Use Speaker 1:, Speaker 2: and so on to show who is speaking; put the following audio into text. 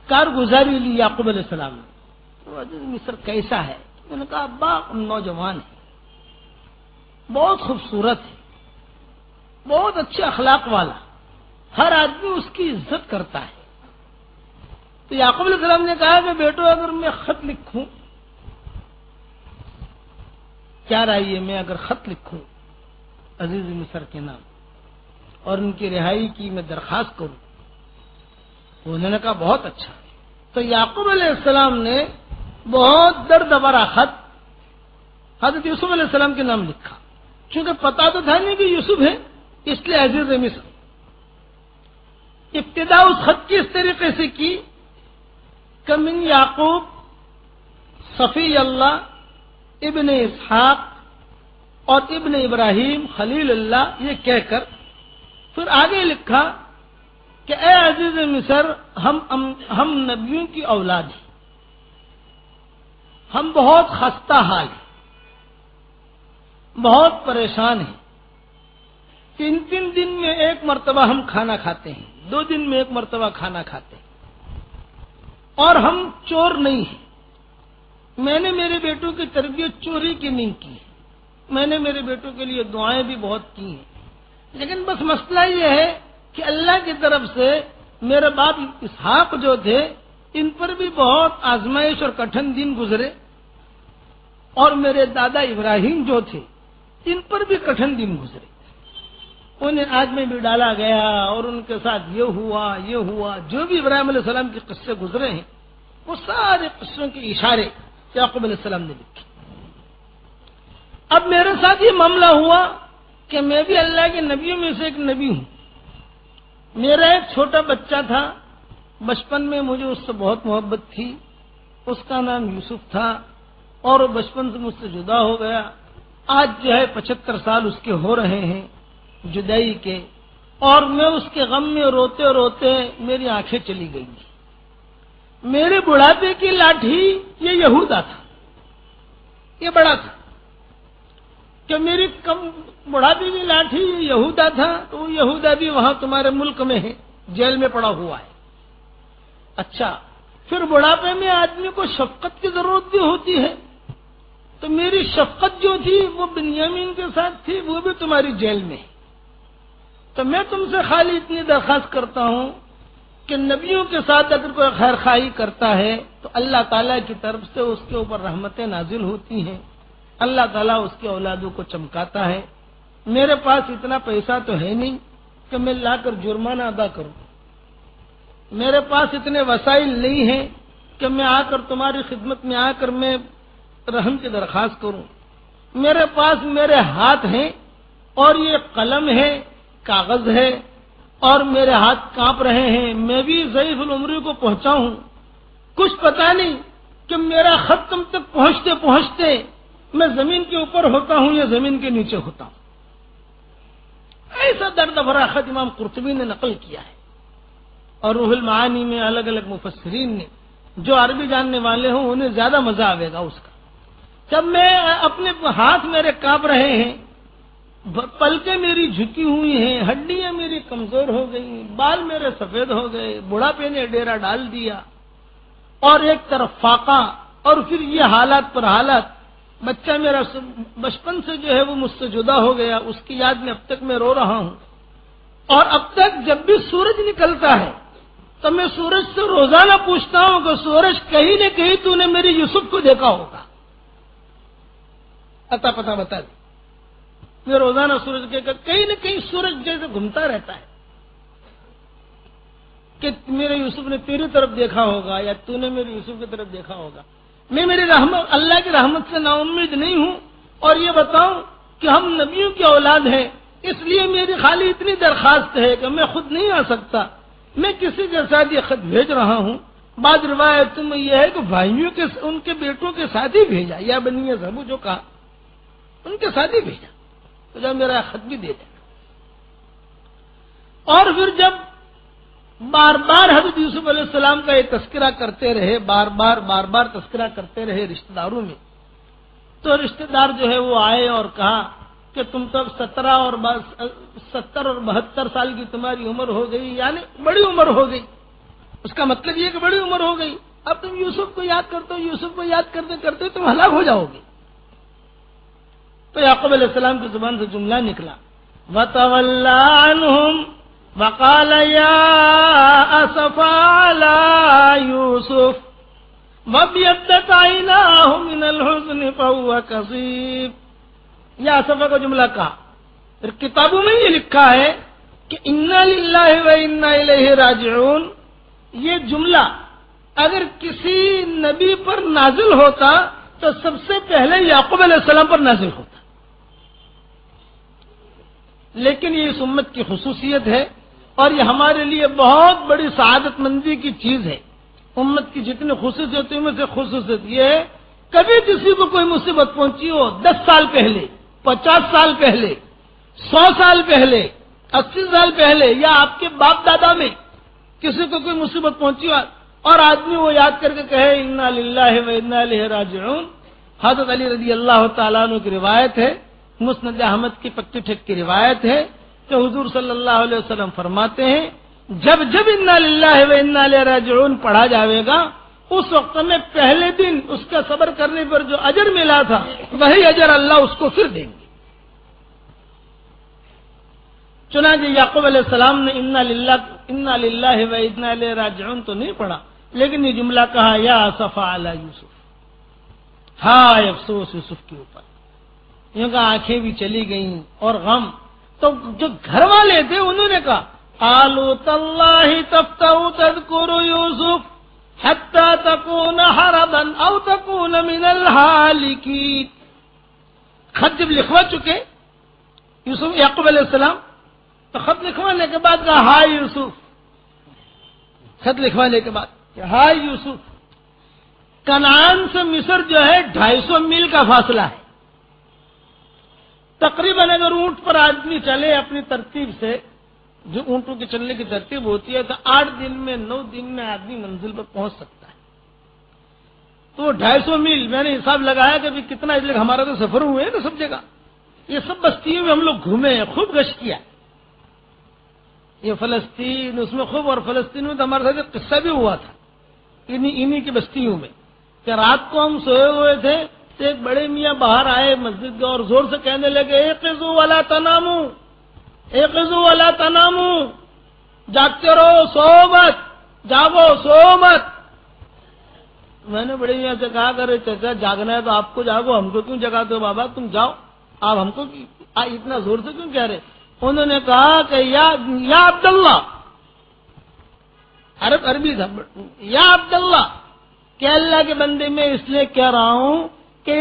Speaker 1: کارگزاری لی یعقوب علیہ السلام نے. تو عزیز مصر کیسا ہے؟ میں نے کہا ابا نوجوان ہے، بہت خوبصورت ہے، بہت اچھے اخلاق والا، ہر آدمی اس کی عزت کرتا ہے. تو یعقوب علیہ السلام نے کہا کہ بیٹو اگر میں خط لکھوں، کیا رائے ہے میں اگر خط لکھوں عزیز مصر کے نام اور ان کی رہائی کی میں درخواست کروں؟ انہوں نے کہا بہت اچھا. تو یعقوب علیہ السلام نے بہت درد بھرا خط حضرت یوسف علیہ السلام کے نام لکھا، چونکہ پتا تو تھا نہیں کہ یوسف ہے، اس لیے عزیز مصر. ابتدا اس خط کی اس طریقے سے کی کہ من یعقوب صفی اللہ ابن اسحاق اور ابن ابراہیم خلیل اللہ، یہ کہہ کر پھر آگے لکھا کہ اے عزیز مصر، ہم نبیوں کی اولاد ہیں، ہم بہت خستہ حال ہیں، بہت پریشان ہیں. 3 دن میں ایک مرتبہ ہم کھانا کھاتے ہیں، 2 دن میں ایک مرتبہ کھانا کھاتے ہیں، اور ہم چور نہیں ہیں. میں نے میرے بیٹوں کی تربیت چوری کی نہیں کی ہے، میں نے میرے بیٹوں کے لیے دعائیں بھی بہت کی ہیں، لیکن بس مسئلہ یہ ہے کہ اللہ کی طرف سے میرے باپ اسحاق جو تھے ان پر بھی بہت آزمائش اور کٹھن دن گزرے، اور میرے دادا ابراہیم جو تھے ان پر بھی کٹھن دن گزرے. انہیں آگ میں بھی ڈالا گیا اور ان کے ساتھ یہ ہوا یہ ہوا، جو بھی ابراہیم علیہ السلام کے قصے گزرے ہیں وہ سارے قصوں کے اشارے یعقوب علیہ السلام نے لکھے. اب میرے ساتھ یہ معاملہ ہوا کہ میں بھی اللہ کے نبیوں میں سے ایک نبی ہوں. میرا ایک چھوٹا بچہ تھا، بچپن میں مجھے اس سے بہت محبت تھی، اس کا نام یوسف تھا، اور وہ بچپن سے مجھ سے جدا ہو گیا. آج جو ہے 75 سال اس کے ہو رہے ہیں جدائی کے، اور میں اس کے غم میں روتے روتے میری آنکھیں چلی گئی. میرے بڑھاپے کی لاٹھی یہ یہودا تھا، یہ بڑا تھا کہ میری کم بڑھاپے کی لاٹھی یہ یہودا تھا، تو وہ یہودا بھی وہاں تمہارے ملک میں ہے، جیل میں پڑا ہوا ہے. اچھا، پھر بڑھاپے میں آدمی کو شفقت کی ضرورت بھی ہوتی ہے، تو میری شفقت جو تھی وہ بنیامین کے ساتھ تھی، وہ بھی تمہاری جیل میں ہے. تو میں تم سے خالی اتنی درخواست کرتا ہوں کہ نبیوں کے ساتھ اگر کوئی خیر خواہی کرتا ہے تو اللہ تعالیٰ کی طرف سے اس کے اوپر رحمتیں نازل ہوتی ہیں، اللہ تعالیٰ اس کی اولادوں کو چمکاتا ہے. میرے پاس اتنا پیسہ تو ہے نہیں کہ میں لا کر جرمانہ ادا کروں، میرے پاس اتنے وسائل نہیں ہیں کہ میں آ کر تمہاری خدمت میں آ کر میں رحم کی درخواست کروں. میرے پاس میرے ہاتھ ہیں اور یہ قلم ہے، کاغذ ہے، اور میرے ہاتھ کانپ رہے ہیں، میں بھی ضعیف العمری کو پہنچا ہوں. کچھ پتا نہیں کہ میرا خط تم تک پہنچتے پہنچتے میں زمین کے اوپر ہوتا ہوں یا زمین کے نیچے ہوتا ہوں. ایسا درد بھرا خط امام قرطبی نے نقل کیا ہے، اور روح المعانی میں الگ الگ مفسرین نے، جو عربی جاننے والے ہوں انہیں زیادہ مزہ آئے گا اس کا. جب میں اپنے ہاتھ میرے کانپ رہے ہیں، پلکیں میری جھکی ہوئی ہیں، ہڈیاں میری کمزور ہو گئی، بال میرے سفید ہو گئے، بڑھاپے نے ڈیرا ڈال دیا، اور ایک طرف فاقہ، اور پھر یہ حالات پر حالات. بچہ میرا بچپن سے جو ہے وہ مجھ سے جدا ہو گیا، اس کی یاد میں اب تک میں رو رہا ہوں. اور اب تک جب بھی سورج نکلتا ہے تو میں سورج سے روزانہ پوچھتا ہوں کہ سورج کہیں نہ کہیں تو نے میری یوسف کو دیکھا ہوگا، اتا پتہ بتا دے. میں روزانہ سورج کے کہیں نہ کہیں سورج جیسے گھومتا رہتا ہے کہ میرے یوسف نے تیری طرف دیکھا ہوگا یا تو نے میرے یوسف کی طرف دیکھا ہوگا. میں میری رحمت، اللہ کی رحمت سے نا امید نہیں ہوں، اور یہ بتاؤں کہ ہم نبیوں کی اولاد ہیں، اس لیے میری خالی اتنی درخواست ہے کہ میں خود نہیں آ سکتا، میں کسی کے ساتھ یہ خط بھیج رہا ہوں. بعض روایتوں میں یہ ہے کہ بھائیوں کے ان کے بیٹوں کے ساتھ ہی بھیجا، یا بنی زبو جو کہا ان کے ساتھ ہی بھیجا، تو جب میرا خط بھی دے دیں. اور پھر جب بار بار حضرت یوسف علیہ السلام کا یہ تذکرہ کرتے رہے، بار بار تذکرہ کرتے رہے رشتہ داروں میں، تو رشتہ دار جو ہے وہ آئے اور کہا کہ تم تو 70 اور 72 سال کی تمہاری عمر ہو گئی، یعنی بڑی عمر ہو گئی، اس کا مطلب یہ کہ بڑی عمر ہو گئی، اب تم یوسف کو یاد کرتے ہو، یوسف کو یاد کرتے کرتے تم ہلاک ہو جاؤ گے۔ تو یعقوب علیہ السلام کی زبان سے جملہ نکلا، وَتَوَلَّى عَنْهُمْ وَقَالَ يَا أَسَفَىٰ عَلَىٰ يُوسُفَ وَابْيَضَّتْ عَيْنَاهُ مِنَ الْحُزْنِ فَهُوَ كَظِيمٌ۔ یا اسفا کا جملہ کہا، پھر کتابوں میں یہ لکھا ہے کہ اِنَّا لِلَّهِ وَإِنَّا إِلَيْهِ راجعون، یہ جملہ اگر کسی نبی پر نازل ہوتا تو سب سے پہلے یعقوب علیہ السلام پر نازل ہوتا، لیکن یہ اس امت کی خصوصیت ہے اور یہ ہمارے لیے بہت بڑی سعادت مندی کی چیز ہے۔ امت کی جتنی خصوصیتوں میں سے خصوصیت یہ ہے، کبھی کسی کو کوئی مصیبت پہنچی ہو 10 سال پہلے، 50 سال پہلے، 100 سال پہلے، 80 سال پہلے، یا آپ کے باپ دادا میں کسی کو کوئی مصیبت پہنچی ہو اور آدمی وہ یاد کر کے کہے انا للہ و انا الیہ راجعون۔ حضرت علی رضی اللہ تعالیٰ عنہ کی روایت ہے، مسند احمد کی پکی ٹھیک کی روایت ہے کہ حضور صلی اللہ علیہ وسلم فرماتے ہیں جب جب انا للہ و انا الیہ راجعون پڑھا جاوے گا اس وقت میں پہلے دن اس کا صبر کرنے پر جو اجر ملا تھا وہی اجر اللہ اس کو پھر دیں گے۔ چنانچہ یعقوب علیہ السلام نے انا للہ و انا الیہ راجعون تو نہیں پڑھا، لیکن یہ جملہ کہا یا اسفا علی یوسف، ہائے افسوس یوسف کے اوپر، یوں کہ آنکھیں بھی چلی گئیں اور غم۔ تو جو گھر والے تھے انہوں نے کہا قالوا تاللہ تفتأ تذکر یوسف حتی تکون حربا او تکون من الہالکین۔ خط جب لکھوا چکے یوسف یعقوب علیہ السلام تو خط لکھوانے کے بعد کہا ہائے یوسف، خط لکھوانے کے بعد کہ ہائے یوسف۔ کنعان سے مصر جو ہے 250 میل کا فاصلہ ہے، تقریباً اگر اونٹ پر آدمی چلے اپنی ترتیب سے، جو اونٹوں کے چلنے کی ترتیب ہوتی ہے، تو 8 دن میں 9 دن میں آدمی منزل پر پہنچ سکتا ہے۔ تو 250 میل میں نے حساب لگایا کہ کتنا، اس لیے ہمارا تو سفر ہوئے نا سب جگہ، یہ سب بستیوں میں ہم لوگ گھومے ہیں، خوب گشت کیا۔ یہ فلسطین اس میں خوب، اور فلسطین میں تو ہمارے ساتھ قصہ بھی ہوا تھا انہی کی بستیوں میں کہ رات کو ہم سوئے ہوئے تھے تو ایک بڑے میاں باہر آئے مسجد کے اور زور سے کہنے لگے ایقظوا ولا تناموا، ایقظوا ولا تناموا، جاگتے رہو سو مت، جاگو سو مت۔ میں نے بڑے میاں سے کہا کرے چچا جاگنا ہے تو آپ کو جاگو، ہم کو کیوں جگاتے ہو بابا، تم جاؤ، آپ ہم کو اتنا زور سے کیوں کہہ رہے؟ انہوں نے کہا کہ یا عبداللہ، عربی تھا، یا عبداللہ، کہ اللہ کے بندے میں اس لیے کہہ رہا ہوں کہ